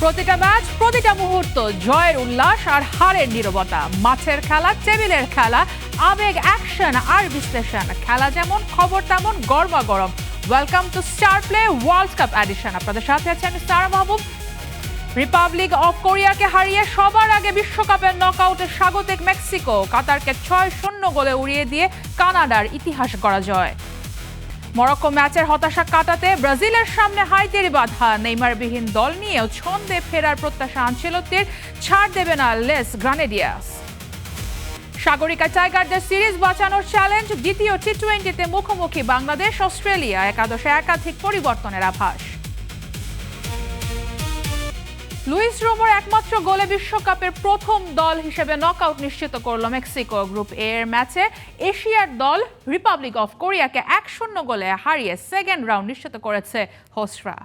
প্রতিটা ম্যাচ, প্রতিটা মুহূর্ত জয়ের উল্লাস আর হারের নীরবতা। মাঠের খেলা, টেবিলের খেলা, আবেগ, অ্যাকশন আর বিশ্লেষণ। খেলা যেমন, খবর তেমন, গরমাগরম। Welcome to Star play world cup edition. আপনাদের সাথে আছে আমি সারা মাহবুব। রিপাবলিক অফ কোরিয়াকে হারিয়ে সবার আগে বিশ্বকাপের নকআউটে স্বাগতিক মেক্সিকো। কাতারকে 6-0 গোলে উড়িয়ে দিয়ে কানাডার ইতিহাস গড়া জয়। মরক্কো ম্যাচের হতাশা কাটাতে ব্রাজিলের সামনে হাইতির বাধা। নেইমারবিহীন দল নিয়েও ছন্দে ফেরার প্রত্যাশা আনচেলত্তির, ছাড় দেবে না লেস গ্রানেডিয়াস। সাগরিকা টাইগারদের সিরিজ বাঁচানোর চ্যালেঞ্জ। দ্বিতীয় টি-20তে মুখোমুখি বাংলাদেশ অস্ট্রেলিয়া। একাদশে একাধিক পরিবর্তনের আভাস। লুইস রোমোর একমাত্র গোলে বিশ্বকাপের প্রথম দল হিসেবে নকআউট নিশ্চিত করল মেক্সিকো। গ্রুপ এ এর ম্যাচে এশিয়ার দল রিপাবলিক অফ কোরিয়াকে 1-0 গোলে হারিয়ে সেকেন্ড রাউন্ড নিশ্চিত করেছে হোস্টরা।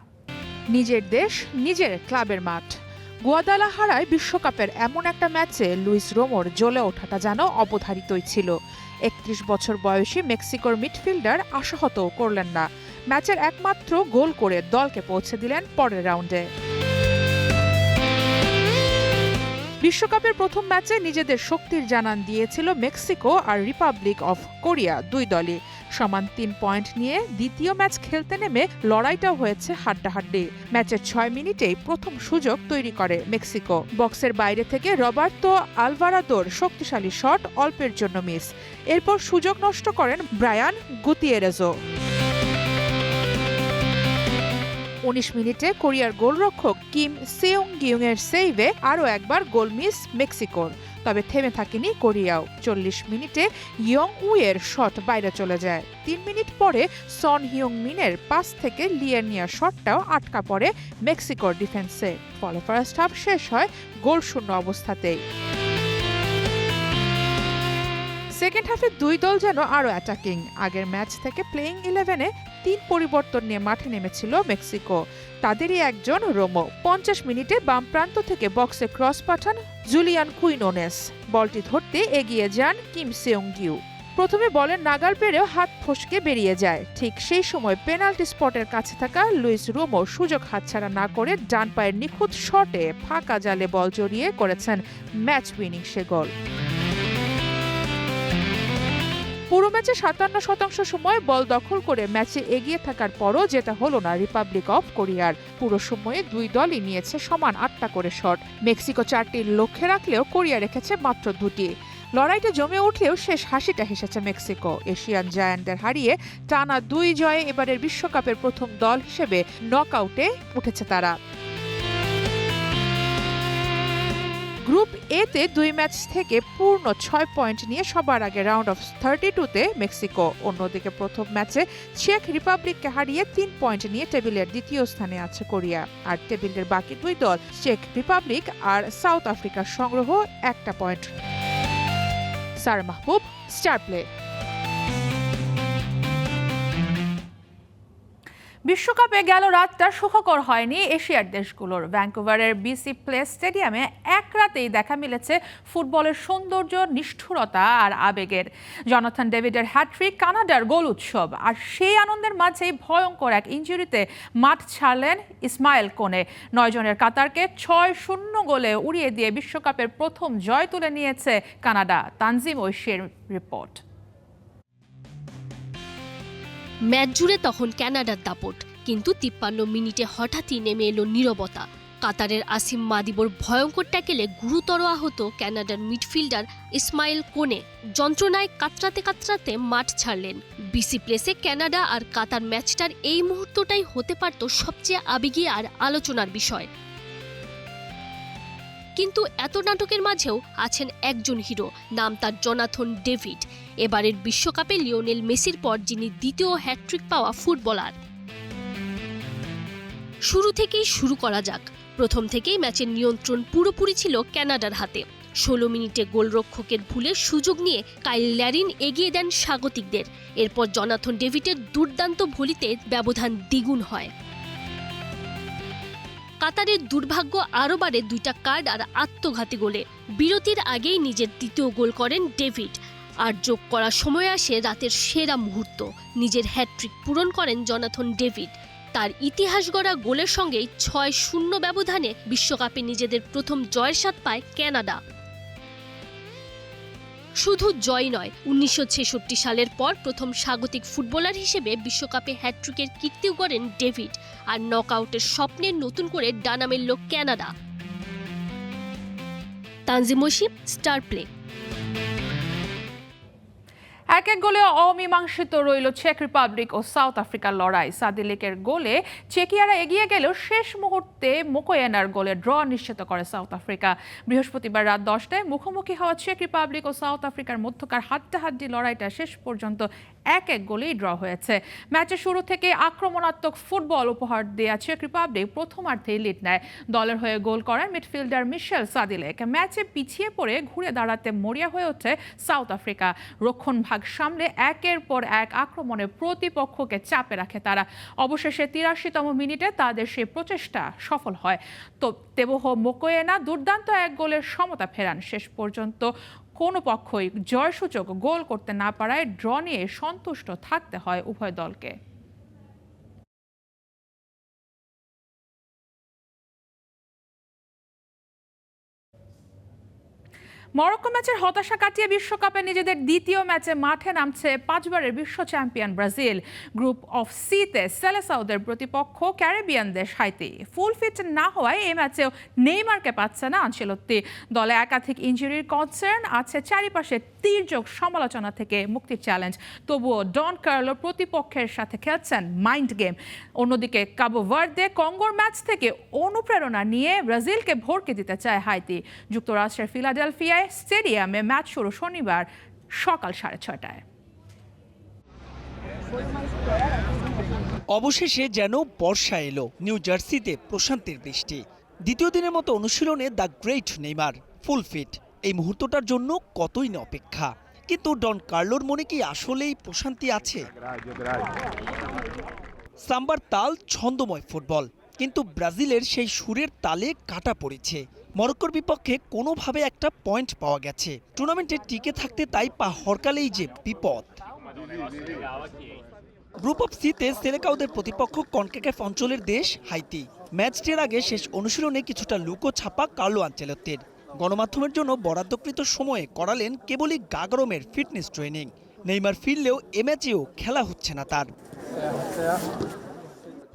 নিজের দেশ, নিজের ক্লাবের মাঠ। গুয়াদালাহারায় বিশ্বকাপের এমন একটা ম্যাচে লুইস রোমোর জ্বলে ওঠাটা যেন অবধারিতই ছিল। 31 বছর বয়সী মেক্সিকোর মিডফিল্ডার আশাহতও করলেন না। ম্যাচের একমাত্র গোল করে দলকে পৌঁছে দিলেন পরের রাউন্ডে। বিশ্বকাপের প্রথম ম্যাচে নিজেদের শক্তির জানান দিয়েছিল মেক্সিকো আর রিপাবলিক অফ কোরিয়া দুই দলই। সমান 3 পয়েন্ট নিয়ে দ্বিতীয় ম্যাচ খেলতে নেমে লড়াইটাও হয়েছে হাড্ডাহাড্ডি। ম্যাচের 6 মিনিটেই প্রথম সুযোগ তৈরি করে মেক্সিকো। বক্সের বাইরে থেকে রবার্তো আলভারাদোর শক্তিশালী শট অল্পের জন্য মিস। এরপর সুযোগ নষ্ট করেন ব্রায়ান গুতিয়েরেজও। 19 মিনিটে কোরিয়ার গোলরক্ষক কিম সেউং গিউং এর সেভে আরও একবার গোল মিস মেক্সিকোর। তবে থেমে থাকেনি কোরিয়াও। 40 মিনিটে ইয়ং উয়ের শট বাইরে চলে যায়। 3 মিনিট পরে সন হিয়ং মিনের পাস থেকে লিয়ের নেওয়া শটটাও আটকা পড়ে মেক্সিকোর ডিফেন্সে। ফলে ফার্স্ট হাফ শেষ হয় গোলশূন্য অবস্থাতেই। সেকেন্ড হাফে দুই দল যেন আরও অ্যাটাকিং। আগের ম্যাচ থেকে প্লেইং 11-এ 3 পরিবর্তন নিয়ে মাঠে নেমেছিল মেক্সিকো। তাদেরই একজন রোমো। 50 মিনিটে বাম প্রান্ত থেকে বক্সে ক্রস পাঠান জুলিয়ান কুইনোনেস। বলটি ধরতে এগিয়ে যান কিম সেউং গিউ। প্রথমে বলের নাগাল পেরেও হাত ফসকে বেরিয়ে যায়। ঠিক সেই সময় পেনাল্টি স্পটের কাছে থাকা লুইস রোমো সুযোগ হাতছাড়া না করে ডান পায়ের নিখুঁত শটে ফাঁকা জালে বল জড়িয়ে করেছেন ম্যাচ উইনিং সে গোল। পুরো ম্যাচে 57% সময় বল দখল করে ম্যাচে এগিয়ে থাকার পরও যেটা হলো না রিপাবলিক অফ কোরিয়ার। পুরো সময়ে দুই দলই নিয়েছে সমান 8টা করে শট। মেক্সিকো 4টি লক্ষ্যে রাখলেও কোরিয়া রেখেছে মাত্র 2টি। লড়াইটা জমে উঠলেও শেষ হাসিটা হেসেছে মেক্সিকো। এশিয়ান জায়ান্টদের হারিয়ে টানা 2 জয়ে এবারের বিশ্বকাপের প্রথম দল হিসেবে নকআউটে উঠেছে তারা। গ্রুপ এতে 2 ম্যাচ থেকে পূর্ণ 6 পয়েন্ট নিয়ে সবার আগে রাউন্ড অফ 32-তে মেক্সিকো। অন্যদিকে প্রথম ম্যাচে চেক রিপাবলিককে হারিয়ে 3 পয়েন্ট নিয়ে টেবিলের দ্বিতীয় স্থানে আছে কোরিয়া। আর টেবিলের বাকি দুই দল চেক রিপাবলিক আর সাউথ আফ্রিকার সংগ্রহ 1টা পয়েন্ট। সারা মাহবুব, স্টার প্লে। বিশ্বকাপে গেল রাতটা সুখকর হয়নি এশিয়ার দেশগুলোর। ভ্যাঙ্কুভারের বিসি প্লেস স্টেডিয়ামে এক রাতেই দেখা মিলেছে ফুটবলের সৌন্দর্য, নিষ্ঠুরতা আর আবেগের। জনাথন ডেভিডের হ্যাট্রিক, কানাডার গোল উৎসব। আর সেই আনন্দের মাঝেই ভয়ঙ্কর এক ইনজুরিতে মাঠ ছাড়লেন ইসমাইল কোনে। 9 জনের কাতারকে 6-0 গোলে উড়িয়ে দিয়ে বিশ্বকাপের প্রথম জয় তুলে নিয়েছে কানাডা। তানজিম ঐশীর রিপোর্ট। ম্যাচ জুড়ে তখন কানাডার দাপট, কিন্তু 53 মিনিটে হঠাৎই নেমে এলো নীরবতা। কাতারের আসিম মাদিবর ভয়ঙ্কর ট্যাকেলে গুরুতর আহত কানাডার মিডফিল্ডার ইসমাইল কোনে যন্ত্রণায় কাতরাতে কাতরাতে মাঠ ছাড়লেন। বিসি প্লেসে কানাডা আর কাতার ম্যাচটার এই মুহূর্তটাই হতে পারত সবচেয়ে আবেগী আর আলোচনার বিষয়। কিন্তু এত নাটকের মাঝেও আছেন একজন হিরো, নাম তার জনাথন ডেভিড। এবারের বিশ্বকাপে লিওনেল মেসির পর যিনি দ্বিতীয় হ্যাট্রিক পাওয়া ফুটবলার। শুরু থেকেই শুরু করা যাক। প্রথম থেকেই ম্যাচের নিয়ন্ত্রণ পুরোপুরি ছিল কানাডার হাতে। 16 মিনিটে গোলরক্ষকের ভুলে সুযোগ নিয়ে কাইল ল্যারিন এগিয়ে দেন স্বাগতিকদের। এরপর জনাথন ডেভিডের দুর্দান্ত ভলিতে ব্যবধান দ্বিগুণ হয়। কাতারের দুর্ভাগ্য আরও বাড়ে 2টা কার্ড আর আত্মঘাতী গোলে। বিরতির আগেই নিজের দ্বিতীয় গোল করেন ডেভিড। আর যোগ করার সময় আসে রাতের সেরা মুহূর্ত। নিজের হ্যাট্রিক পূরণ করেন জনাথন ডেভিড। তার ইতিহাস গড়া গোলের সঙ্গেই ৬-০ ব্যবধানে বিশ্বকাপে নিজেদের প্রথম জয়ের স্বাদ পায় কানাডা। শুধু জয় নয়, ১৯৬৬ সালের পর প্রথম স্বাগতিক ফুটবলার হিসেবে বিশ্বকাপে হ্যাটট্রিকের কীর্তিও গড়েন ডেভিড। আর নকআউটের স্বপ্নে নতুন করে ডানা মেলল Canada. Tanzim Mosib, Star Play. এক গোলে অমীমাংসিত রইল চেক রিপাবলিক ও সাউথ আফ্রিকার লড়াই। সাদিলেকের গোলে চেকিয়ারা এগিয়ে গেলেও শেষ মুহূর্তে মোকোয়েনার গোলে ড্র নিশ্চিত করে সাউথ আফ্রিকা। বৃহস্পতিবার রাত 10টায় মুখোমুখি হওয়া চেক রিপাবলিক ও সাউথ আফ্রিকার মধ্যকার হাড্ডাহাড্ডি লড়াইটা শেষ পর্যন্ত এক গোলেই ড্র হয়েছে। ম্যাচের শুরু থেকে আক্রমণাত্মক ফুটবল উপহার দেয়া চেক রিপাবলিক প্রথমার্ধেই লিড নেয়। দলের হয়ে গোল করেন মিডফিল্ডার মিশেল সাদিলেক। ম্যাচে পিছিয়ে পড়ে ঘুরে দাঁড়াতে মরিয়া হয়ে ওঠে সাউথ আফ্রিকা। রক্ষণভাগ সামলে একের পর এক আক্রমণে প্রতিপক্ষকে চাপে রাখে তারা। অবশেষে ৮৩তম মিনিটে তাদের সেই প্রচেষ্টা সফল হয়। তো তেবোহ মোকোয়েনা দুর্দান্ত এক গোলের সমতা ফেরান। শেষ পর্যন্ত কোনো পক্ষই জয়সূচক গোল করতে না পারায় ড্র নিয়ে সন্তুষ্ট থাকতে হয় উভয় দলকে। মরক্কো ম্যাচের হতাশা কাটিয়ে বিশ্বকাপে নিজেদের দ্বিতীয় ম্যাচে মাঠে নামছে ৫ বারের বিশ্ব চ্যাম্পিয়ন ব্রাজিল। গ্রুপ অফ সিতে সেলেসাওদের প্রতিপক্ষ ক্যারিবিয়ান দেশ হাইতি। ফুল ফিট না হওয়ায় এই ম্যাচেও নেইমারকে পাচ্ছে না আনচেলত্তি। দলে একাধিক ইনজুরির কনসার্ন আছে, চারিপাশে তীর্যক সমালোচনা থেকে মুক্তির চ্যালেঞ্জ। তবুও ডন কার্লো প্রতিপক্ষের সাথে খেলছেন মাইন্ড গেম। অন্যদিকে কাবো ভার্দে কঙ্গোর ম্যাচ থেকে অনুপ্রেরণা নিয়ে ব্রাজিলকে ভরকে দিতে চায় হাইতি। যুক্তরাষ্ট্রের ফিলাডেলফিয়ায় স্টেডিয়ামে ম্যাচ শুরু শনিবার সকাল 6:30টায়। অবশেষে যেন বর্ষা এলো। নিউ জার্সিতে প্রশান্তির বৃষ্টি। দ্বিতীয় দিনের মতো অনুশীলনে the great Neymar full fit. এই মুহূর্তটার জন্য কতই না অপেক্ষা। কিন্তু ডন কার্লোর মনে কি আসলেই প্রশান্তি আছে? সাম্বার তাল ছন্দময় ফুটবল, কিন্তু ব্রাজিলের সেই সুরের তালে কাটা পড়েছে। মরক্কোর বিপক্ষে কোনোভাবে একটা পয়েন্ট পাওয়া গেছে। টুর্নামেন্টে টিকে থাকতে তাই পা হরকালেই যে বিপদ। গ্রুপ অফ সিতে সেলেকাওদের প্রতিপক্ষ কনকাকাফ অঞ্চলের দেশ হাইতি। ম্যাচটির আগে শেষ অনুশীলনে কিছুটা লুকো ছাপা কার্লো আনচেলত্তির। গণমাধ্যমের জন্য বরাদ্দকৃত সময়ে করালেন কেবলই গাগরমের ফিটনেস ট্রেনিং। নেইমার ফিরলেও এ ম্যাচেও খেলা হচ্ছে না তার।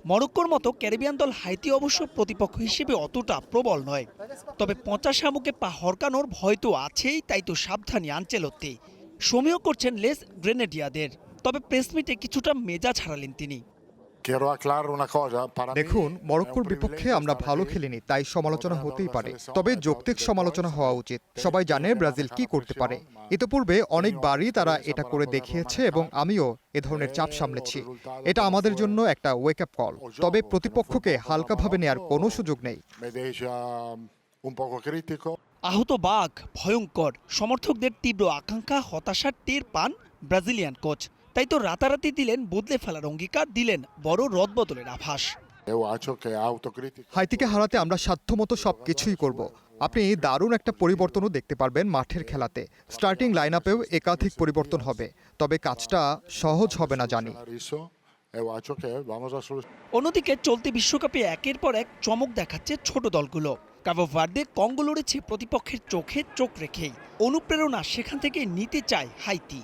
মরক্কোর মতো ক্যারিবিয়ান দল হাইতি অবশ্য প্রতিপক্ষ হিসেবে অতটা প্রবল নয়। তবে ৫০ শামুকে পা হরকানোর ভয় তো আছেই, তাই তো সাবধানী আনচেলত্তি। সমীহ করছেন লেস গ্রেনেডিয়াদের। তবে প্রেসমিটে কিছুটা মেজাজ হারালেন তিনি। দেখুন, মরক্কোর বিপক্ষে আমরা ভালো খেলিনি, তাই সমালোচনা হতেই পারে। তবে যৌক্তিক সমালোচনা হওয়া উচিত। সবাই জানে ব্রাজিল কি করতে পারে। ইতিপূর্বে অনেকবারই তারা এটা করে দেখিয়েছে এবং আমিও এ ধরনের চাপ সামলেছি। এটা আমাদের জন্য একটা ওয়েক আপ কল। তবে প্রতিপক্ষকে হালকাভাবে নেয়ার কোনো সুযোগ নেই। আহত বাঘ ভয়ঙ্কর। সমর্থকদের তীব্র আকাঙ্ক্ষা, হতাশার টের পান ব্রাজিলিয়ান কোচ। তাই তো রাতারাতি দিলেন বদলে ফেলার অঙ্গীকার, দিলেন বড় রদবদলের আভাস। হাইতিকে হারাতে আমরা সাধ্যমতো সবকিছুই করব। আপনি দারুণ একটা পরিবর্তনও দেখতে পারবেন মাঠের খেলাতে। স্টার্টিং লাইন আপেও একাধিক পরিবর্তন হবে। তবে কাজটা সহজ হবে না জানি। অন্যদিকে চলতি বিশ্বকাপে একের পর এক চমক দেখাচ্ছে ছোট দলগুলো। কাবো ভার্দে কঙ্গো লড়েছে প্রতিপক্ষের চোখে চোখ রেখেই। অনুপ্রেরণা সেখান থেকে নিতে চায় হাইতি।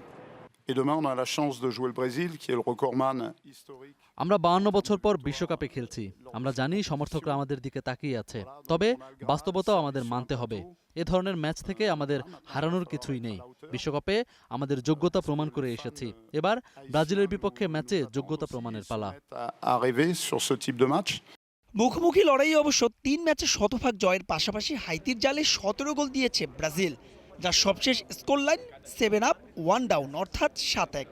আমরা 52 বছর পর বিশ্বকাপে খেলছি। আমরা জানি সমর্থকরা আমাদের দিকে তাকিয়ে আছে। তবে বাস্তবতাও আমাদের মানতে হবে। এ ধরনের ম্যাচ থেকে আমাদের হারানোর কিছুই নেই। বিশ্বকাপে আমাদের যোগ্যতা প্রমাণ করে এসেছি। এবার ব্রাজিলের বিপক্ষে ম্যাচে যোগ্যতা প্রমাণের পালা। মুখোমুখি লড়াই অবশ্য 3 ম্যাচে শতভাগ জয়ের পাশাপাশি হাইতির জালে 17 গোল দিয়েছে ব্রাজিল, যার সবশেষ স্কোর লাইন 7-up 1 ডাউন, অর্থাৎ 7-1।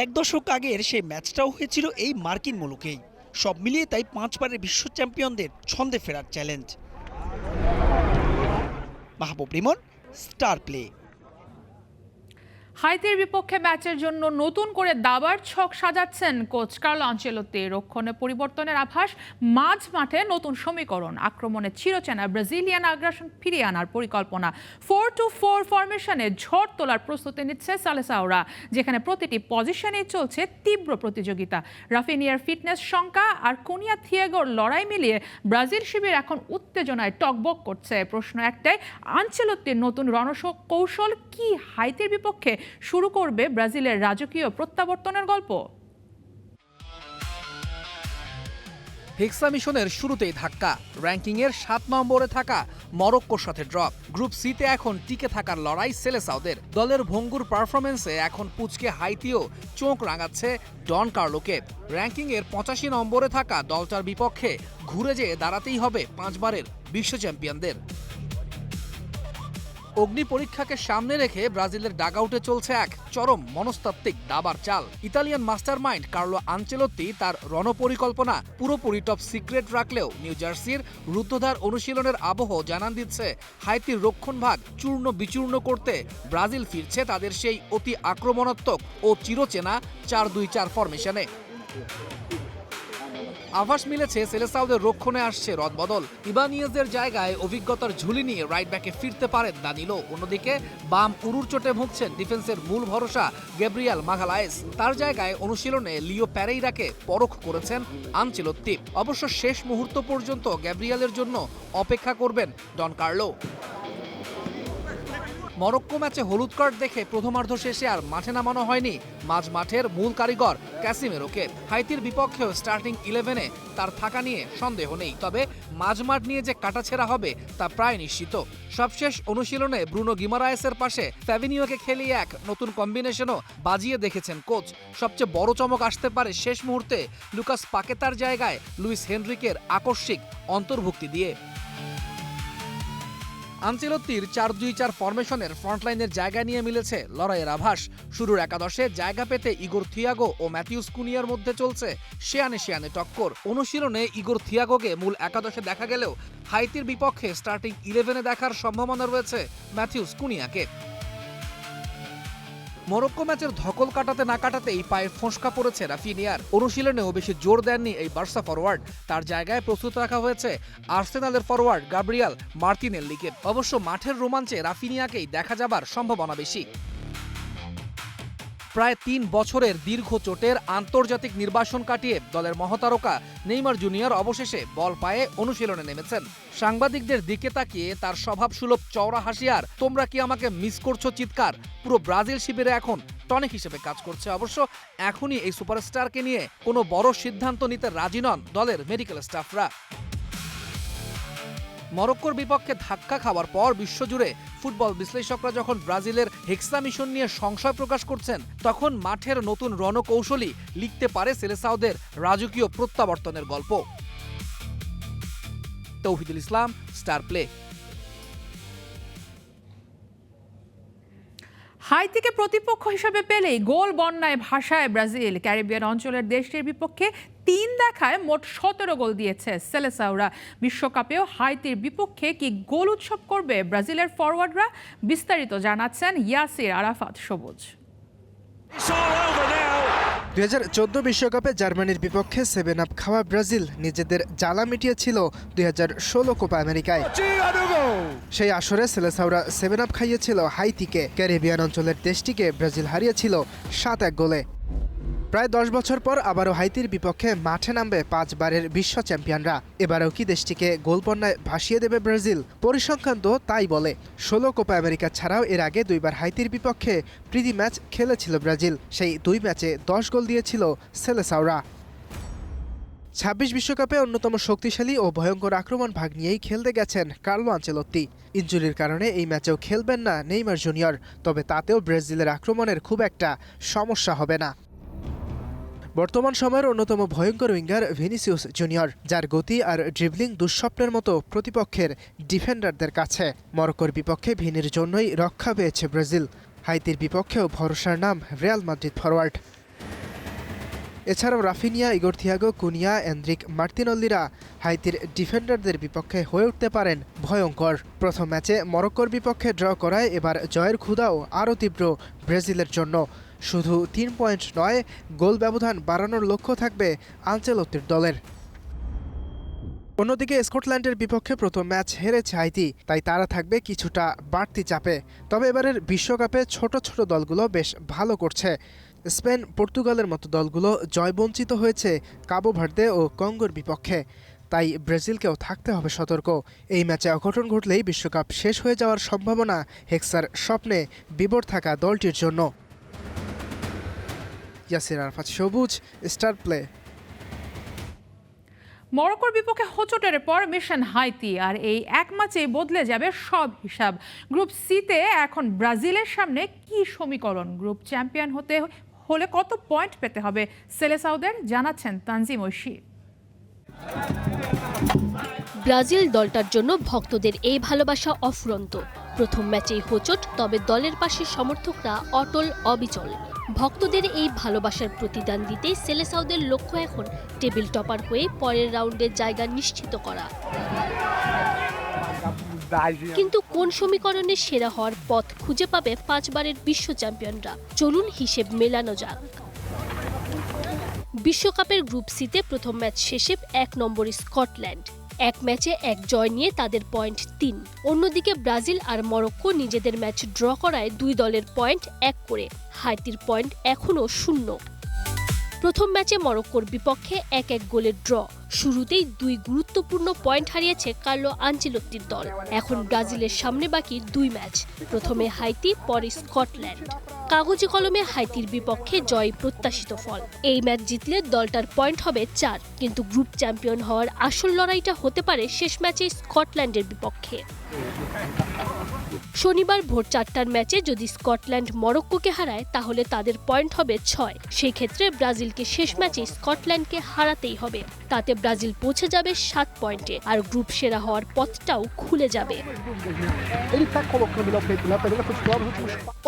এক দশক আগের সেই ম্যাচটাও হয়েছিল এই মার্কিন মুলুকেই। সব মিলিয়ে তাই 5 বারের বিশ্ব চ্যাম্পিয়নদের ছন্দে ফেরার চ্যালেঞ্জ। মাহবুব রিমন, স্টার প্লে। হাইতির বিপক্ষে ম্যাচের জন্য নতুন করে দাবার ছক সাজাচ্ছেন কোচ কার্লো আনচেলোত্তি। রক্ষণে পরিবর্তনের আভাস, মাঝ মাঠে নতুন সমীকরণ, আক্রমণে চিরচেনা ব্রাজিলিয়ান আগ্রাসন ফিরিয়ে আনার পরিকল্পনা। 4-2-4 ফরমেশনে ঝড় তোলার প্রস্তুতি নিচ্ছে সেলেসাওরা, যেখানে প্রতিটি পজিশনে চলছে তীব্র প্রতিযোগিতা। রাফিনিয়ার ফিটনেস শঙ্কা আর কুনিয়া থিয়েগোর লড়াই মিলিয়ে ব্রাজিল শিবির এখন উত্তেজনায় টকবক করছে। প্রশ্ন একটাই, আনচেলোত্তির নতুন রণকৌশল কি হাইতির বিপক্ষে শুরু করবে ব্রাজিলের রাজকীয় প্রত্যাবর্তনের গল্প? হেক্সা মিশনের শুরুতেই ধাক্কা, র্যাঙ্কিংয়ের 7 নম্বরে থাকা মরক্কোর সাথে ড্রপ। গ্রুপ সিতে এখন টিকে থাকার লড়াই সেলেসাওদের। দলের ভঙ্গুর পারফরমেন্সে এখন পুচকে হাইতিও চোখ রাঙাচ্ছে ডন কার্লোকে। র্যাঙ্কিংয়ের 85 নম্বরে থাকা দলটার বিপক্ষে ঘুরে যেয়ে দাঁড়াতেই হবে 5 বারের বিশ্ব চ্যাম্পিয়নদের। অগ্নি পরীক্ষাকে সামনে রেখে ব্রাজিলের ডাগআউটে চলছে এক চরম মনস্তাত্ত্বিক দাবার চাল। ইতালিয়ান মাস্টারমাইন্ড কার্লো আনচেলোত্তি তার রণপরিকল্পনা পুরোপুরি টপ সিক্রেট রাখলেও নিউ জার্সির রুদ্ধদ্বার অনুশীলনের আবহ জানান দিচ্ছে হাইতির রক্ষণভাগ চূর্ণ বিচূর্ণ করতে ব্রাজিল ফিরছে তাদের সেই অতি আক্রমণাত্মক ও চিরচেনা 4-2-4 ফরমেশনে। আভাস মিলেছে সেলেসাওদের রক্ষণে আসছে রদবদল। ইবানিয়েজের জায়গায় অভিজ্ঞতার ঝুলি নিয়ে রাইট ব্যাকে ফিরতে পারেন দানিলো। অন্যদিকে বাম উরুর চোটে ভুগছেন ডিফেন্সের মূল ভরসা গ্যাব্রিয়াল মাগালায়েস। তার জায়গায় অনুশীলনে লিও প্যারেইরাকে পরখ করেছেন আনচেলোত্তি। অবশ্য শেষ মুহূর্ত পর্যন্ত গ্যাব্রিয়ালের জন্য অপেক্ষা করবেন ডন কার্লো। মরক্কো ম্যাচে হলুদ কার্ড দেখে প্রথমার্ধ শেষে আর মাঠে নামানো হয়নি মাঝ মাঠের মূল কারিগর ক্যাসিমেরোকে। হাইতির বিপক্ষেও স্টার্টিং 11-এ তার থাকা নিয়ে সন্দেহ নেই, তবে মাঝমাঠ নিয়ে যে কাটাছেঁড়া হবে তা প্রায় নিশ্চিত। সবশেষ অনুশীলনে ব্রুনো গিমারায়েসের পাশে ফ্যাভিনিওকে খেলিয়ে এক নতুন কম্বিনেশনও বাজিয়ে দেখেছেন কোচ। সবচেয়ে বড় চমক আসতে পারে শেষ মুহূর্তে লুকাস পাকেতার জায়গায় লুইস হেনরিকের আকস্মিক অন্তর্ভুক্তি দিয়ে। আনচেলোত্তির 4-2-4 ফরমেশনের ফ্রন্টলাইনের জায়গা নিয়ে মিলেছে লড়াইয়ের আভাস। শুরুর একাদশে জায়গা পেতে ইগোর থিয়াগো ও ম্যাথিউস কুনিয়ার মধ্যে চলছে শেয়ানে টক্কর। অনুশীলনে ইগোর থিয়াগোকে মূল একাদশে দেখা গেলেও হাইতির বিপক্ষে স্টার্টিং 11-এ দেখার সম্ভাবনা রয়েছে ম্যাথিউস কুনিয়াকে। মরক্কো ম্যাচের ধকল কাটাতে না কাটাতেই পায়ে ফোঁসকা পড়েছে রাফিনিয়ার। অনুশীলনেও বেশি জোর দেননি এই বার্সা ফরওয়ার্ড। তার জায়গায় প্রস্তুত রাখা হয়েছে আর্সেনালের ফরওয়ার্ড গাব্রিয়াল মার্তিনেল্লিকে। অবশ্য মাঠের রোমাঞ্চে রাফিনিয়াকেই দেখা যাবার সম্ভাবনা বেশি। প্রায় 3 বছরের দীর্ঘ চোটের আন্তর্জাতিক নির্বাসন কাটিয়ে দলের মহাতারকা নেইমার জুনিয়র অবশেষে বল পায়ে অনুশীলনে নেমেছেন। সাংবাদিকদের দিকে তাকিয়ে তার স্বভাবসুলভ চওড়া হাসি আর তোমরা কি আমাকে মিস করছো চিৎকার পুরো ব্রাজিল শিবিরে এখন টনিক হিসেবে কাজ করছে। অবশ্য এখনই এই সুপারস্টারকে নিয়ে কোনো বড় সিদ্ধান্ত নিতে রাজি নন দলের মেডিকেল স্টাফরা। মরক্কোর বিপক্ষে ধাক্কা খাওয়ার পর বিশ্বজুড়ে ফুটবল বিশ্লেষকরা যখন ব্রাজিলের হেক্সা মিশন নিয়ে সংশয় প্রকাশ করছেন, তখন মাঠের নতুন রণকৌশলী লিখতে পারে সেলেসাওদের রাজকীয় প্রত্যাবর্তনের গল্প। তৌহিদুল ইসলাম, স্টার প্লে। হাইতিকে প্রতিপক্ষ হিসেবে পেলেই গোল বন্যায় ভাসায় ব্রাজিল। ক্যারিবিয়ান অঞ্চলের দেশটির বিপক্ষে 3 দেখায় মোট 17 গোল দিয়েছে সেলেসাওরা। বিশ্বকাপেও হাইতির বিপক্ষে কি গোল উৎসব করবে ব্রাজিলের ফরওয়ার্ডরা? বিস্তারিত জানাচ্ছেন ইয়াসির আরাফাত সবুজ। 2014 বিশ্বকাপে জার্মানির বিপক্ষে 7 আপ খাওয়া ব্রাজিল নিজেদের জ্বালা মিটিয়েছিল 2016 কোপা আমেরিকায়। সেই আসরে সেলেসাওরা 7 আপ খাইয়েছিল হাইতিকে। ক্যারিবিয়ান অঞ্চলের দেশটিকে ব্রাজিল হারিয়েছিল 7-1 গোলে। প্রায় 10 বছর পর আবারও হাইতির বিপক্ষে মাঠে নামবে 5 বারের বিশ্ব চ্যাম্পিয়নরা। এবারেও কি দেশটিকে গোল বন্যায় ভাসিয়ে দেবে ব্রাজিল? পরিসংখ্যান তো তাই বলে। 16 কোপা আমেরিকা ছাড়াও এর আগে 2 বার হাইতির বিপক্ষে প্রীতি ম্যাচ খেলেছিল ব্রাজিল। সেই 2 ম্যাচে 10 গোল দিয়েছিল সেলেসাওরা। 26 বিশ্বকাপে অন্যতম শক্তিশালী ও ভয়ঙ্কর আক্রমণ ভাগ নিয়েই খেলতে গেছেন কার্লো আনচেলোত্তি। ইনজুরির কারণে এই ম্যাচেও খেলবেন না নেইমার জুনিয়র। তবে তাতেও ব্রাজিলের আক্রমণের খুব একটা সমস্যা হবে না। বর্তমান সময়ের অন্যতম ভয়ঙ্কর উইঙ্গার ভিনিসিয়াস জুনিয়র, যার গতি আর ড্রিবলিং দুঃস্বপ্নের মতো প্রতিপক্ষের ডিফেন্ডারদের কাছে। মরক্কোর বিপক্ষে ভিনির জন্যই রক্ষা পেয়েছে ব্রাজিল। হাইতির বিপক্ষেও ভরসার নাম রিয়াল মাদ্রিদ ফরওয়ার্ড। এছাড়াও রাফিনিয়া, ইগোর থিয়াগো, কুনিয়া, এন্দ্রিক মার্তিনল্লিরা হাইতির ডিফেন্ডারদের বিপক্ষে হয়ে উঠতে পারেন ভয়ঙ্কর। প্রথম ম্যাচে মরক্কোর বিপক্ষে ড্র করায় এবার জয়ের ক্ষুধাও আরও তীব্র ব্রাজিলের জন্য। শুধু 3 পয়েন্ট নয়, গোল ব্যবধান বাড়ানোর লক্ষ্য থাকবে আনচেলত্তির দলের। অন্যদিকে স্কটল্যান্ডের বিপক্ষে প্রথম ম্যাচ হেরেছে হাইতি, তাই তারা থাকবে কিছুটা বাড়তি চাপে। তবে এবারের বিশ্বকাপে ছোট ছোট দলগুলো বেশ ভালো করছে। স্পেন, পর্তুগালের মতো দলগুলো জয়বঞ্চিত হয়েছে কাবো ভার্দে ও কঙ্গোর বিপক্ষে। তাই ব্রাজিলকেও থাকতে হবে সতর্ক। এই ম্যাচে অঘটন ঘটলেই বিশ্বকাপ শেষ হয়ে যাওয়ার সম্ভাবনা হেক্সার স্বপ্নে বিবর থাকা দলটির জন্য। ইয়াসির আরাফাত সবুজ, স্টার প্লে। মরক্কোর বিপক্ষে হোঁচটের পর মিশন হাইতি, আর এই এক ম্যাচেই বদলে যাবে সব হিসাব। গ্রুপ সিতে এখন ব্রাজিলের সামনে কি সমীকরণ? গ্রুপ চ্যাম্পিয়ন হতে হলে কত পয়েন্ট পেতে হবে সেলেসাওদের, জানাচ্ছেন তানজিম ঐশী। ব্রাজিল দলটার জন্য ভক্তদের এই ভালোবাসা অফুরন্ত। প্রথম ম্যাচেই হোঁচট, তবে দলের পাশে সমর্থকরা অটল অবিচল। ভক্তদের এই ভালোবাসার প্রতিদান দিতে সেলেসাওদের লক্ষ্য এখন টেবিল টপার হয়ে পরের রাউন্ডে জায়গা নিশ্চিত করা। কিন্তু কোন সমীকরণে সেরা হওয়ার পথ খুঁজে পাবে 5 বারের বিশ্ব চ্যাম্পিয়নরা? চলুন হিসেব মেলানো যাক। বিশ্বকাপের গ্রুপ সিতে প্রথম ম্যাচ শেষে 1 নম্বরে স্কটল্যান্ড। এক ম্যাচে 1 জয় নিয়ে তাদের পয়েন্ট 3। অন্যদিকে ব্রাজিল আর মরক্কো নিজেদের ম্যাচ ড্র করায় 2 দলের পয়েন্ট 1 করে। হাইতির পয়েন্ট এখনও 0। প্রথম ম্যাচে মরক্কোর বিপক্ষে 1-1 গোলের ড্র। শুরুতেই 2 গুরুত্বপূর্ণ পয়েন্ট হারিয়েছে কার্লো আনচেলত্তির দল। এখন ব্রাজিলের সামনে বাকি 2 ম্যাচ, প্রথমে হাইতি, পরে স্কটল্যান্ড। কাগজে কলমে হাইতির বিপক্ষে জয় প্রত্যাশিত ফল। এই ম্যাচ জিতলে দলটার পয়েন্ট হবে 4, কিন্তু গ্রুপ চ্যাম্পিয়ন হওয়ার আসল লড়াইটা হতে পারে শেষ ম্যাচে স্কটল্যান্ডের বিপক্ষে। শনিবার ভোর 4টার ম্যাচে যদি স্কটল্যান্ড মরক্কোকে হারায় তাহলে তাদের পয়েন্ট হবে 6। সেই ক্ষেত্রে ব্রাজিলকে শেষ ম্যাচে স্কটল্যান্ডকে হারাতেই হবে। তাতে ব্রাজিল পৌঁছে যাবে 7 পয়েন্টে, আর গ্রুপ সেরা হওয়ার পথটাও খুলে যাবে।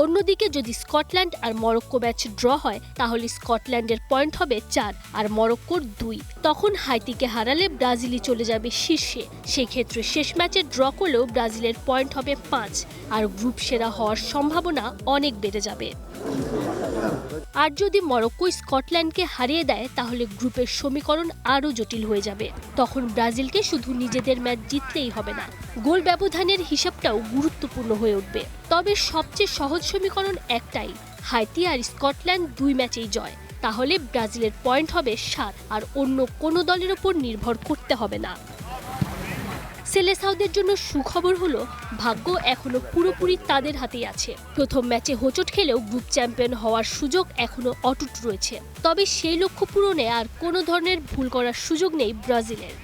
অন্যদিকে যদি স্কটল্যান্ড আর মরক্কো ম্যাচ ড্র হয় তাহলে স্কটল্যান্ডের পয়েন্ট হবে 4 আর মরক্কোর 2। তখন হাইতিকে হারালে ব্রাজিলই চলে যাবে শীর্ষে। সেই ক্ষেত্রে শেষ ম্যাচে ড্র করলেও ব্রাজিলের পয়েন্ট হবে 5, আর গ্রুপ সেরা হওয়ার সম্ভাবনা অনেক বেড়ে যাবে। আর যদি মরক্কো স্কটল্যান্ডকে হারিয়ে দেয় তাহলে গ্রুপের সমীকরণ আরও জটিল হয়ে যাবে। তখন ব্রাজিলকে শুধু নিজেদের ম্যাচ জিতলেই হবে না, গোল ব্যবধানের হিসাবটাও গুরুত্বপূর্ণ হয়ে উঠবে। তবে সবচেয়ে সহজ সমীকরণ একটাই, হাইতি আর স্কটল্যান্ড 2 ম্যাচেই জয়। তাহলে ব্রাজিলের পয়েন্ট হবে 7, আর অন্য কোনো দলের ওপর নির্ভর করতে হবে না। সেলেসাওদের জন্য সুখবর হলো ভাগ্য এখনো পুরোপুরি তাদের হাতেই আছে। প্রথম ম্যাচে হোঁচট খেলেও গ্রুপ চ্যাম্পিয়ন হওয়ার সুযোগ এখনো অটুট রয়েছে। তবে সেই লক্ষ্য পূরণে আর কোনো ধরনের ভুল করার সুযোগ নেই ব্রাজিলের।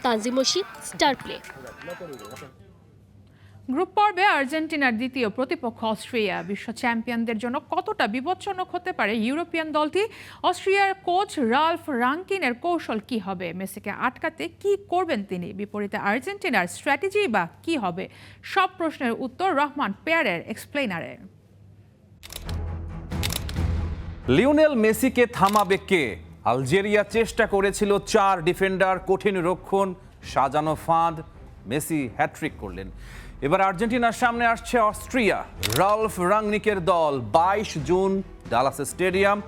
Tanzim Oishi, star play. Group পর্বে আর্জেন্টিনার দ্বিতীয় প্রতিপক্ষ অস্ট্রিয়া। বিশ্ব চ্যাম্পিয়নদের জন্য কতটা বিপজ্জনক হতে পারে ইউরোপিয়ান দলটি? অস্ট্রিয়ার কোচ রাল্ফ রাঙ্কিনের কৌশল কি হবে? মেসিকে আটকাতে কি করবেন তিনি? বিপরীতে আর্জেন্টিনার স্ট্র্যাটেজি বা কি হবে? সব প্রশ্নের উত্তর রহমান পেয়ারের এক্সপ্লেনারে। লিওনেল মেসিকে থামাবে কে? আলজেরিয়া চেষ্টা করেছিল 4 ডিফেন্ডার, কঠিন রক্ষণ, সাজানো ফাঁদ। মেসি হ্যাট্রিক করলেন। এবার আর্জেন্টিনার সামনে আসছে অস্ট্রিয়া। রাল্ফ রাঙ্গনিকের দল 22 জুন ডালাস স্টেডিয়াম।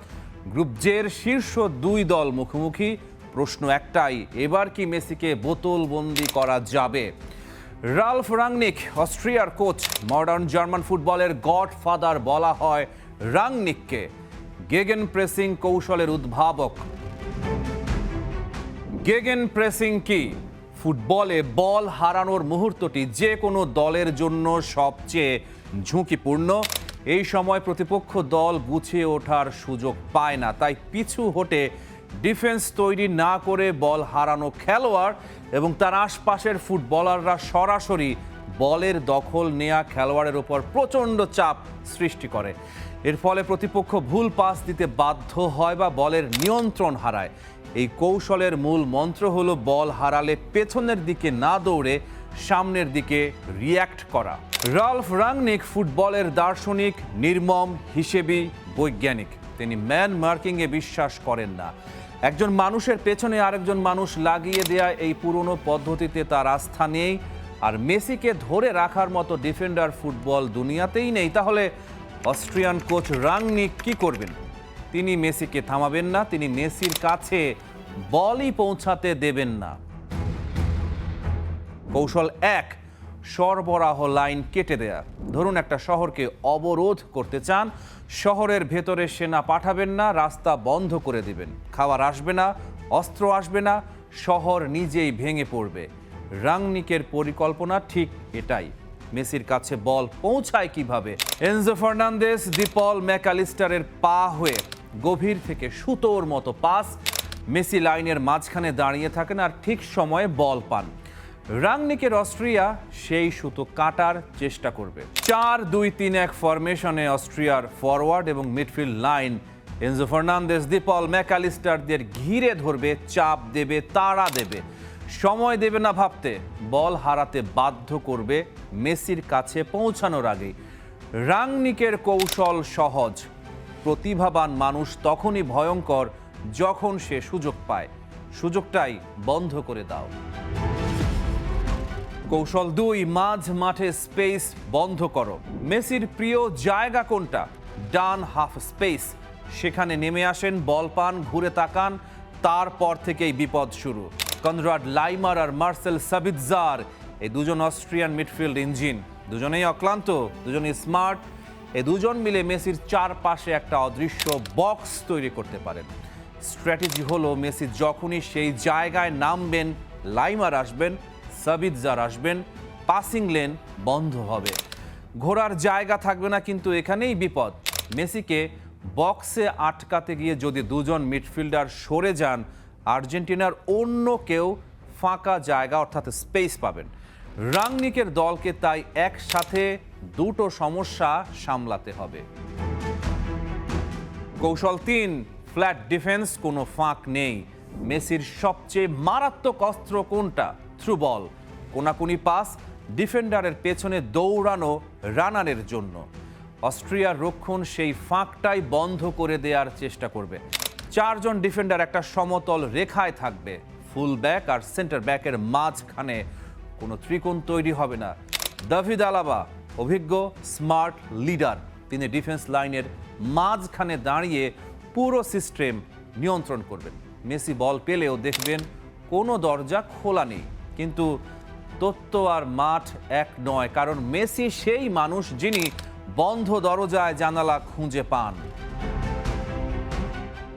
গ্রুপ জের শীর্ষ 2 দল মুখোমুখি। প্রশ্ন একটাই, এবার কি মেসিকে বোতলবন্দি করা যাবে? রাল্ফ রাঙ্গনিক অস্ট্রিয়ার কোচ। মডার্ন জার্মান ফুটবলের গডফাদার বলা হয় রাঙ্গনিককে। গেগেন প্রেসিং কৌশলের উদ্ভাবক। গেগেন প্রেসিং কি? ফুটবলে বল হারানোর মুহূর্তটি যে কোনো দলের জন্য সবচেয়ে ঝুঁকিপূর্ণ। এই সময় প্রতিপক্ষ দল গুছিয়ে ওঠার সুযোগ পায় না, তাই পিছু হটে ডিফেন্স তৈরি না করে বল হারানো খেলোয়াড় এবং তার আশপাশের ফুটবলাররা সরাসরি বলের দখল নেয়া খেলোয়াড়ের উপর প্রচণ্ড চাপ সৃষ্টি করে। এর ফলে প্রতিপক্ষ ভুল পাস দিতে বাধ্য হয় বা বলের নিয়ন্ত্রণ হারায়। এই কৌশলের মূল মন্ত্র হলো বল হারালে পেছনের দিকে না দৌড়ে সামনের দিকে রিয়্যাক্ট করা। রাল্ফ রাঙ্গনিক ফুটবলের দার্শনিক, নির্মম, হিসেবি, বৈজ্ঞানিক। তিনি ম্যান মার্কিংয়ে বিশ্বাস করেন না। একজন মানুষের পেছনে আরেকজন মানুষ লাগিয়ে দেয়া এই পুরনো পদ্ধতিতে তার আস্থা নেই। আর মেসিকে ধরে রাখার মতো ডিফেন্ডার ফুটবল দুনিয়াতেই নেই। তাহলে অস্ট্রিয়ান কোচ রাংনিক কি করবেন? তিনি মেসিকে থামাবেন না, তিনি মেসির কাছে বলই পৌঁছাতে দেবেন না। কৌশল 1, সরবরাহ লাইন কেটে দেয়া। ধরুন একটা শহরকে অবরোধ করতে চান, শহরের ভেতরে সেনা পাঠাবেন না, রাস্তা বন্ধ করে দিবেন, খাবার আসবে না, অস্ত্র আসবে না, শহর নিজেই ভেঙে পড়বে। রাংনিকের পরিকল্পনা ঠিক এটাই। মেসির কাছে বল পৌঁছায় কিভাবে? এনজো ফার্নান্দেস, ডিপল, ম্যাকঅ্যালিস্টারের পা হয়ে গভীর থেকে সুতোর মতো পাস। মেসি লাইনের মাঝখানে দাঁড়িয়ে থাকেন আর ঠিক সময়ে বল পান। রাংনিকের অস্ট্রিয়া সেই সুতো কাটার চেষ্টা করবে। 4-2-3-1 ফরমেশনে অস্ট্রিয়ার ফরওয়ার্ড এবং midfield line Enzo Fernandez, De Paul, ম্যাকঅ্যালিস্টারদের ঘিরে ধরবে, চাপ দেবে, তাড়া দেবে, সময় দেবে না ভাবতে, বল হারাতে বাধ্য করবে মেসির কাছে পৌঁছানোর আগেই। রাংনিকের কৌশল সহজ। প্রতিভাবান মানুষ তখনই ভয়ঙ্কর যখন সে সুযোগ পায়। সুযোগটাই বন্ধ করে দাও। কৌশল 2, মাঝ মাঠে স্পেস বন্ধ করো। মেসির প্রিয় জায়গা কোনটা? ডান হাফ স্পেস। সেখানে নেমে আসেন, বল পান, ঘুরে তাকান, তারপর থেকেই বিপদ শুরু। কনরাড লাইমার আর মার্সেল সাবিৎজার, এই দুজন অস্ট্রিয়ান মিডফিল্ড ইঞ্জিন, দুজনেই অক্লান্ত, দুজনেই স্মার্ট। এই দুজন মিলে মেসির চারপাশে একটা অদৃশ্য বক্স তৈরি করতে পারেন। স্ট্র্যাটেজি হলো মেসি যখনই সেই জায়গায় নামবেন, লাইমার আসবেন, সাবিৎজার আসবেন, পাসিং লেন বন্ধ হবে, ঘোরার জায়গা থাকবে না। কিন্তু এখানেই বিপদ। মেসিকে বক্সে আটকাতে গিয়ে যদি দুজন মিডফিল্ডার সরে যান, আর্জেন্টিনার অন্য কেউ ফাঁকা জায়গা অর্থাৎ স্পেস পাবেন। রাংনিকের দলকে তাই একসাথে দুটো সমস্যা সামলাতে হবে। কৌশল 3, ফ্ল্যাট ডিফেন্স, কোনো ফাঁক নেই। মেসির সবচেয়ে মারাত্মক অস্ত্র কোনটা? থ্রু বল, কোনাকুনি পাস, ডিফেন্ডারের পেছনে দৌড়ানো রানারের জন্য। অস্ট্রিয়ার রক্ষণ সেই ফাঁকটাই বন্ধ করে দেওয়ার চেষ্টা করবে। 4 জন ডিফেন্ডার একটা সমতল রেখায় থাকবে। ফুল ব্যাক আর সেন্টার ব্যাকের মাঝখানে কোনো ত্রিকোণ তৈরি হবে না। দাভিদ আলাবা অভিজ্ঞ স্মার্ট লিডার, তিনি ডিফেন্স লাইনের মাঝখানে দাঁড়িয়ে পুরো সিস্টেম নিয়ন্ত্রণ করবেন। মেসি বল পেলেও দেখবেন কোনো দরজা খোলা নেই। কিন্তু তত্ত্ব আর মাঠ এক নয়, কারণ মেসি সেই মানুষ যিনি বন্ধ দরজায় জানালা খুঁজে পান।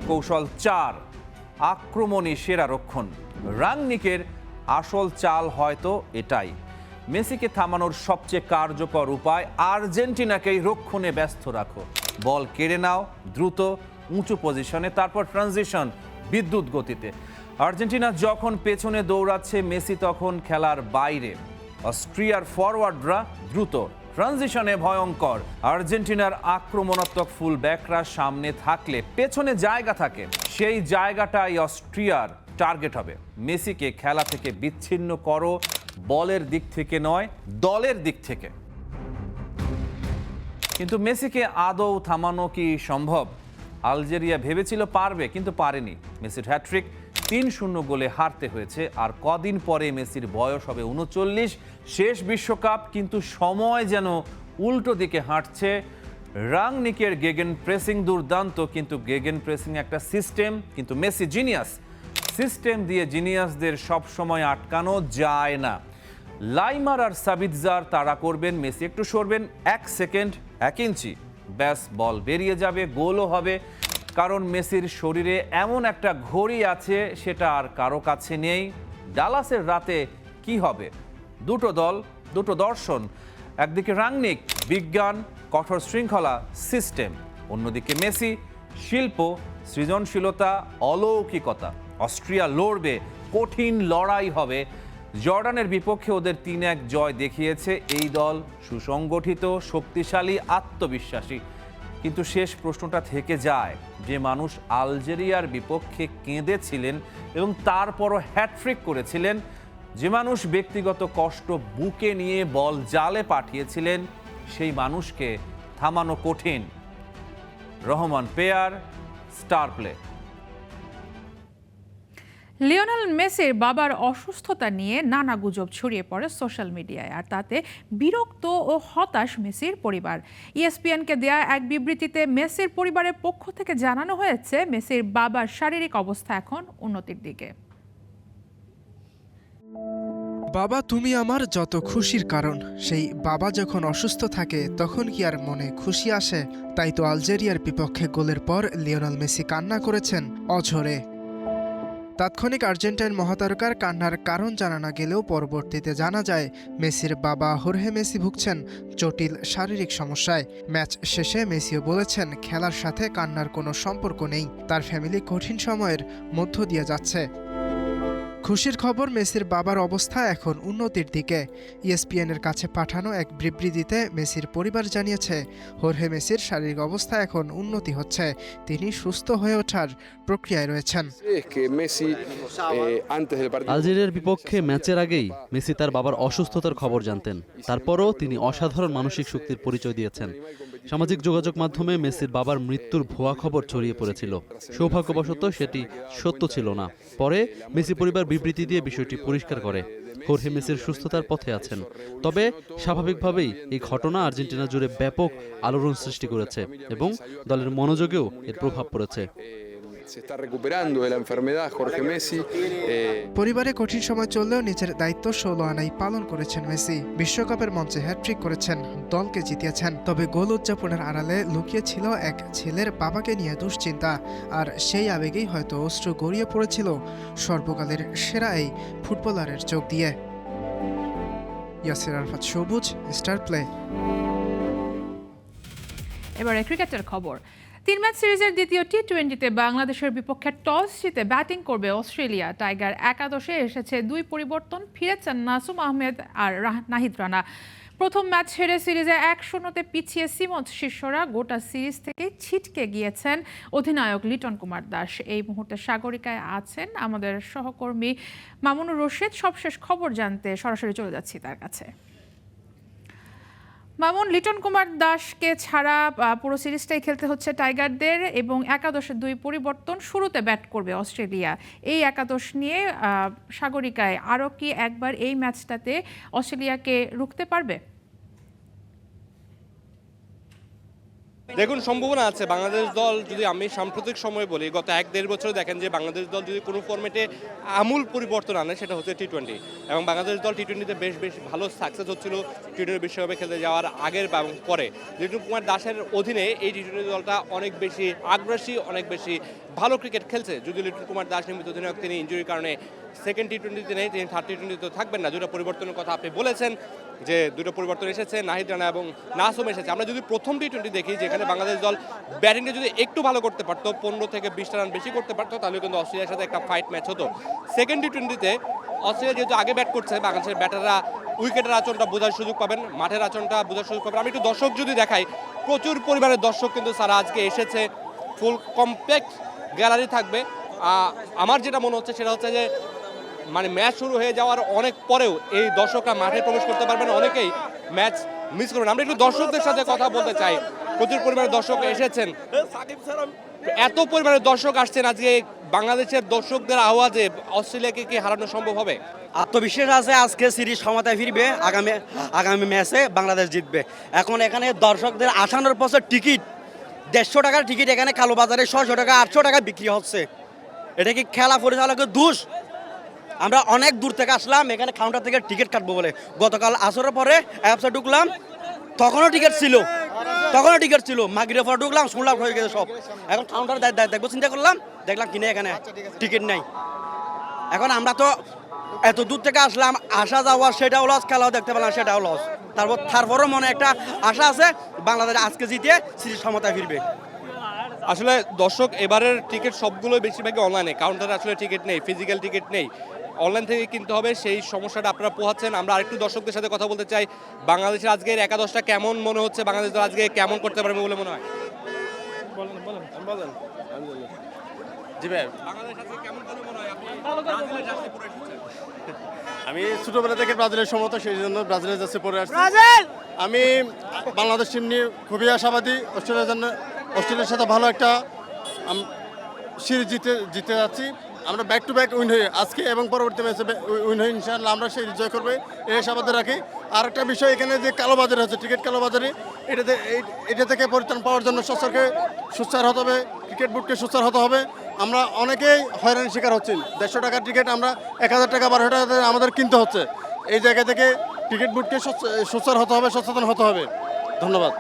কৌশল 4, আক্রমণী সেরা রক্ষণ। রাংনিকের আসল চাল হয়তো এটাই। মেসিকে থামানোর সবচেয়ে কার্যকর উপায় আর্জেন্টিনাকেই রক্ষণে ব্যস্ত রাখো। বল কেড়ে নাও দ্রুত, উঁচু পজিশনে, তারপর ট্রানজিশন বিদ্যুৎ গতিতে। আর্জেন্টিনা যখন পেছনে দৌড়াচ্ছে, মেসি তখন খেলার বাইরে। অস্ট্রিয়ার ফরওয়ার্ডরা দ্রুত, ট্রানজিশনে ভয়ঙ্কর। আর্জেন্টিনার আক্রমণাত্মক ফুল ব্যাকরা সামনে থাকলে পেছনে জায়গা থাকে, সেই জায়গাটাই অস্ট্রিয়ার টার্গেট হবে। মেসিকে খেলা থেকে বিচ্ছিন্ন করো, বলের দিক থেকে নয়, দলের দিক থেকে। কিন্তু মেসিকে আদৌ থামানো কি সম্ভব? আলজেরিয়া ভেবেছিল পারবে, কিন্তু পারেনি। মেসির হ্যাট্রিক, 3-0 গোলে হারতে হয়েছে। আর কদিন পরে মেসির বয়স হবে 39, শেষ বিশ্বকাপ, কিন্তু সময় যেন উল্টো দিকে হাঁটছে। রাংনিকের গেগেন প্রেসিং দুর্দান্ত, কিন্তু গেগেন প্রেসিং একটা সিস্টেম, কিন্তু মেসি জিনিয়াস। সিস্টেম দিয়ে জিনিয়াসদের সব সময় আটকানো যায় না। লাইমার আর সাবিৎজার তাড়া করবেন, মেসি একটু সরবেন, 1 সেকেন্ড 1 ইঞ্চি, ব্যাস বল বেরিয়ে যাবে, গোলও হবে। কারণ মেসির শরীরে এমন একটা ঘড়ি আছে, সেটা আর কারো কাছে নেই। ডালাসের রাতে কি হবে? দুটো দল, দুটো দর্শন। একদিকে রাংনিক, বিজ্ঞান, কঠোর শৃঙ্খলা, সিস্টেম। অন্যদিকে মেসি, শিল্প, সৃজনশীলতা, অলৌকিকতা। অস্ট্রিয়া লড়বে, কঠিন লড়াই হবে। জর্ডানের বিপক্ষে ওদের 3-1 জয় দেখিয়েছে এই দল। সুসংগঠিত, শক্তিশালী, আত্মবিশ্বাসী। কিন্তু শেষ প্রশ্নটা থেকে যায়, যে মানুষ আলজেরিয়ার বিপক্ষে কেঁদেছিলেন এবং তারপরও হ্যাট্রিক করেছিলেন, যে মানুষ ব্যক্তিগত কষ্ট বুকে নিয়ে বল জালে পাঠিয়েছিলেন, সেই মানুষকে থামানো কঠিন। Rahman pair, star play. Lionel মেসির বাবার অসুস্থতা নিয়ে নানা গুজব ছড়িয়ে পড়ে সোশ্যাল মিডিয়ায়, আর তাতে বিরক্ত ও হতাশ মেসির পরিবার। ইএসপিএনকে দেয়া এক বিবৃতিতে মেসির পরিবারের পক্ষ থেকে জানানো হয়েছে মেসির বাবার শারীরিক অবস্থা এখন উন্নতির দিকে। বাবা তুমি আমার যত খুশির কারণ। সেই বাবা যখন অসুস্থ থাকে তখন কি আর মনে খুশি আসে? তাই তো আলজেরিয়ার বিপক্ষে গোলের পর লিওনেল মেসি কান্না করেছেন অঝরে। তাৎক্ষণিক আর্জেন্টাইন মহাতারকার কান্নার কারণ জানা না গেলেও পরবর্তীতে জানা যায় মেসির বাবা হোর্হে মেসি ভুগছেন জটিল শারীরিক সমস্যায়। ম্যাচ শেষে মেসিও বলেছেন খেলার সাথে কান্নার কোনো সম্পর্ক নেই, তার ফ্যামিলি কঠিন সময়ের মধ্য দিয়ে যাচ্ছে। খুশির খবর, মেসির বাবার অবস্থা এখন উন্নতির দিকে। ইএসপিএনের কাছে পাঠানো এক বিবৃতিতে মেসির পরিবার জানিয়েছে হোর্হে মেসির শারীরিক অবস্থা এখন উন্নতি হচ্ছে, তিনি সুস্থ হয়ে ওঠার প্রক্রিয়ায় রয়েছেন। আলজেরিয়ার বিপক্ষে ম্যাচের আগেই মেসি তার বাবার অসুস্থতার খবর জানতেন। তারপরও তিনি অসাধারণ মানসিক শক্তির পরিচয় দিয়েছেন। সামাজিক যোগাযোগ মাধ্যমে মেসির বাবার মৃত্যুর ভুয়া খবর ছড়িয়ে পড়েছিল। সৌভাগ্যবশত সেটি সত্য ছিল না। পরে মেসি পরিবার বিবৃতি দিয়ে বিষয়টি পরিষ্কার করে হোর্হে মেসির সুস্থতার পথে আছেন। তবে স্বাভাবিকভাবেই এই ঘটনা আর্জেন্টিনা জুড়ে ব্যাপক আলোড়ন সৃষ্টি করেছে এবং দলের মনোযোগেও এর প্রভাব পড়েছে। পরিবারে কঠিন সময় চললেও নিজের দায়িত্ব 16 আনাই পালন করেছেন মেসি। বিশ্বকাপের মঞ্চে হ্যাটট্রিক করেছেন, দলকে জিতিয়েছেন। তবে গোল উদযাপনের আড়ালে লুকিয়ে ছিল এক ছেলের বাবাকে নিয়ে দুশ্চিন্তা, আর সেই আবেগেই হয়তো অশ্রু গড়িয়ে পড়েছিল সর্বকালের সেরা এই ফুটবলারের চোখ দিয়ে। ইয়াসির আরাফাত, সবুজ, স্টার প্লে। এবারে ক্রিকেটের খবর। 3 ম্যাচ সিরিজের দ্বিতীয় টি-20তে বাংলাদেশের বিপক্ষে টস জিতে ব্যাটিং করবে অস্ট্রেলিয়া। টাইগার একাদশে এসেছে 2 পরিবর্তন, ফিরেছেন নাসুম আহমেদ আর নাহিদ রানা। প্রথম ম্যাচ হেরে সিরিজে 1-0-তে পিছিয়ে সিমন্স শিষ্যরা গোটা সিরিজ থেকে ছিটকে গিয়েছেন অধিনায়ক লিটন কুমার দাস। এই মুহূর্তে সাগরিকায় আছেন আমাদের সহকর্মী মামুনুর রশিদ। সবশেষ খবর জানতে সরাসরি চলে যাচ্ছি তার কাছে। মামুন, লিটন কুমার দাসকে ছাড়া পুরো সিরিজটাই খেলতে হচ্ছে টাইগারদের এবং একাদশের 2 পরিবর্তন, শুরুতে ব্যাট করবে অস্ট্রেলিয়া। এই একাদশ নিয়ে সাগরিকায় আরও কি একবার এই ম্যাচটাতে অস্ট্রেলিয়াকে রুখতে পারবে? দেখুন, সম্ভাবনা আছে। বাংলাদেশ দল যদি আমি সাম্প্রতিক সময় বলি, গত 1-1.5 বছরে দেখেন যে বাংলাদেশ দল যদি কোনো ফর্মেটে আমূল পরিবর্তন আনে সেটা হচ্ছে টি-20, এবং বাংলাদেশ দল টি-20তে বেশ ভালো সাকসেস হচ্ছিল টি-20 বিশ্বকাপে খেলতে যাওয়ার আগের এবং পরে। লিটন কুমার দাসের অধীনে এই টি-20 দলটা অনেক বেশি আগ্রাসী, অনেক বেশি ভালো ক্রিকেট খেলছে। যদি লিটন কুমার দাস নিয়মিত অধিনায়ক, তিনি ইনজুরির কারণে সেকেন্ড টি-20তে নেই, তিনি থার্ড টি-20তে থাকবেন না। 2টা পরিবর্তনের কথা আপনি বলেছেন যে 2টা পরিবর্তন এসেছে, নাহিদ রানা এবং নাসুম এসেছে। আমরা যদি প্রথম টি-20 দেখি, যেখানে বাংলাদেশ দল ব্যাটিংটা যদি একটু ভালো করতে পারতো, 15 থেকে 20টা রান বেশি করতে পারতো, তাহলে কিন্তু অস্ট্রেলিয়ার সাথে একটা ফাইট ম্যাচ হতো। সেকেন্ড টি-20তে অস্ট্রেলিয়া যেহেতু আগে ব্যাট করছে, বাংলাদেশের ব্যাটাররা উইকেটের আচরণটা বোঝার সুযোগ পাবেন, মাঠের আচরণটা বোঝার সুযোগ পাবেন। আমি একটু দর্শক যদি দেখাই, প্রচুর পরিমাণের দর্শক কিন্তু সারা আজকে এসেছে, ফুল কমপ্লেক্স গ্যালারি থাকবে। আমার যেটা মনে হচ্ছে সেটা হচ্ছে যে মানে ম্যাচ শুরু হয়ে যাওয়ার অনেক পরেও এই দর্শকরা মাঠে প্রবেশ করতে পারবেন, অনেকেই ম্যাচ মিস করবেন। আমরা একটু দর্শকদের সাথে কথা বলতে চাই। প্রচুর পরিমাণে দর্শক এসেছেন, এত পরিমাণে দর্শক আসছেন আজকে, বাংলাদেশের দর্শকদের আওয়াজে অস্ট্রেলিয়াকে কি হারানো সম্ভব হবে? আত্মবিশ্বাস আছে আজকে সিরিজ সমতায় ফিরবে, আগামী ম্যাচে বাংলাদেশ জিতবে। এখন এখানে দর্শকদের আসানোর পর টিকিট 150 টাকার টিকিট এখানে কালোবাজারে 600 টাকা 800 টাকা বিক্রি হচ্ছে। এটা কি খেলা পরিচালকের দোষ? আমরা অনেক দূর থেকে আসলাম এখানে কাউন্টার থেকে টিকিট কাটবো বলে। গতকাল আসরের পরে অ্যাপসে ঢুকলাম, তখনও টিকিট ছিল, মাগরিবের পরে ঢুকলাম, সোল্ড আউট হয়ে গেছে সব। এখন কাউন্টার দেখবো চিন্তা করলাম, দেখলাম কিনে এখানে টিকিট নেই। এখন আমরা তো এত দূর থেকে আসলাম, আসা যাওয়ার সেটাও লস, খেলাও দেখতে পেলাম সেটাও লস। তারপরও মনে একটা আশা আছে বাংলাদেশ আজকে জিতে সিরিজ সমতায় ফিরবে। আসলে দর্শক এবারের টিকিট সবগুলোই বেশিরভাগই অনলাইনে, কাউন্টারে আসলে টিকিট নেই, ফিজিক্যাল টিকিট নেই, অনলাইন থেকে কিনতে হবে। সেই সমস্যাটা আপনারা পোহাচ্ছেন। আমরা আরেকটু দর্শকদের সাথে কথা বলতে চাই। বাংলাদেশের আজকের একাদশটা কেমন মনে হচ্ছে? বাংলাদেশ দল আজকে কেমন করতে পারবে বলে মনে হয়? বলেন। জি ভাই, বাংলাদেশ আজকে কেমন করে মনে হয়? আপনি ব্রাজিলের জার্সি পরে এসেছেন। আমি ছোটবেলা থেকে ব্রাজিলের সমর্থক, সেই জন্য ব্রাজিলের জার্সি পরে আসছি। আমি বাংলাদেশ টিম নিয়ে খুবই আশাবাদী। অস্ট্রেলিয়ার জন্য অস্ট্রেলিয়ার সাথে ভালো একটা সিরিজ জিতে যাচ্ছি। আমরা ব্যাক টু ব্যাক উইন হয়ে আজকে এবং পরবর্তী ম্যাচে উইন হয়ে ইনশাআল্লাহ আমরা সেই জয় করবে এই আশাবাদ রাখি। আর একটা বিষয়, এখানে যে কালোবাজারি হচ্ছে, টিকিট কালোবাজারি, এটা থেকে পরিত্রাণ পাওয়ার জন্য সরকারকে সোচ্চার হতে হবে, ক্রিকেট বোর্ডকে সোচ্চার হতে হবে। আমরা অনেকেই হয়রানির শিকার হচ্ছি। 150 টাকার টিকিট আমরা 1000 টাকা 1200 টাকা আমাদের কিনতে হচ্ছে। এই জায়গা থেকে ক্রিকেট বোর্ডকে সোচ্চার হতে হবে, সচেতন হতে হবে। ধন্যবাদ।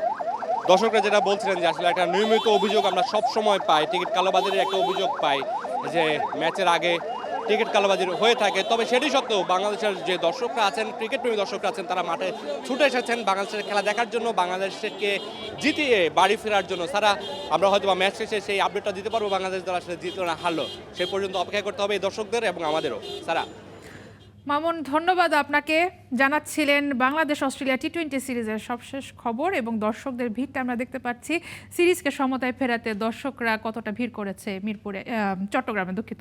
দর্শকরা যেটা বলছিলেন যে আসলে একটা নিয়মিত অভিযোগ আমরা সব সময় পাই, টিকিট কালোবাজারির একটা অভিযোগ পাই যে ম্যাচের আগে টিকিট কালোবাজারি হয়ে থাকে। তবে সেটি সত্ত্বেও বাংলাদেশের যে দর্শকরা আছেন, ক্রিকেট প্রেমী দর্শকরা আছেন, তারা মাঠে ছুটে এসেছেন বাংলাদেশের খেলা দেখার জন্য, বাংলাদেশকে জিতিয়ে বাড়ি ফেরার জন্য। সারা আমরা হয়তো ম্যাচ শেষে সেই আপডেটটা দিতে পারবো বাংলাদেশ দল আসলে জিতলো না হারলো, সে পর্যন্ত অপেক্ষা করতে হবে এই দর্শকদের এবং আমাদেরও। সারা মামুন, ধন্যবাদ আপনাকে। জানাচ্ছিলেন বাংলাদেশ অস্ট্রেলিয়া টি-20 সিরিজের সবশেষ খবর এবং দর্শকদের ভিড়টা আমরা দেখতে পাচ্ছি। সিরিজকে সমতায় ফেরাতে দর্শকরা কতটা ভিড় করেছে মিরপুরে, চট্টগ্রামে, দুঃখিত।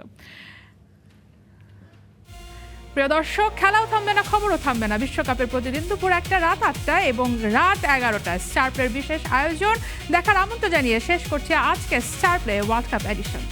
প্রিয় দর্শক, খেলাও থামবে না, খবরও থামবে না। বিশ্বকাপের প্রতিদিন দুপুর 1টা, রাত 8টা এবং রাত 11টায় স্টার প্লের বিশেষ আয়োজন দেখার আমন্ত্রণ জানিয়ে শেষ করছি আজকে star play world cup addition.